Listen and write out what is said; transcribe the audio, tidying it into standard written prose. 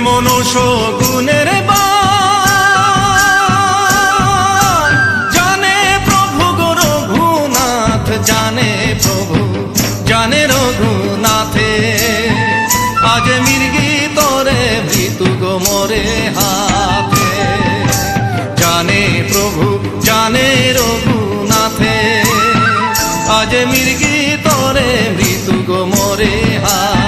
মনুষ্য গুণের জানে প্রভু গো রঘুনাথ, জানে প্রভু জানে রঘুনাথে। আজ মৃগী তরে মৃত্যু গো মোরে হাতে, জানে প্রভু জানে রঘুনাথে। আজ মৃগী তরে মৃত্যু গো মোরে হাতে।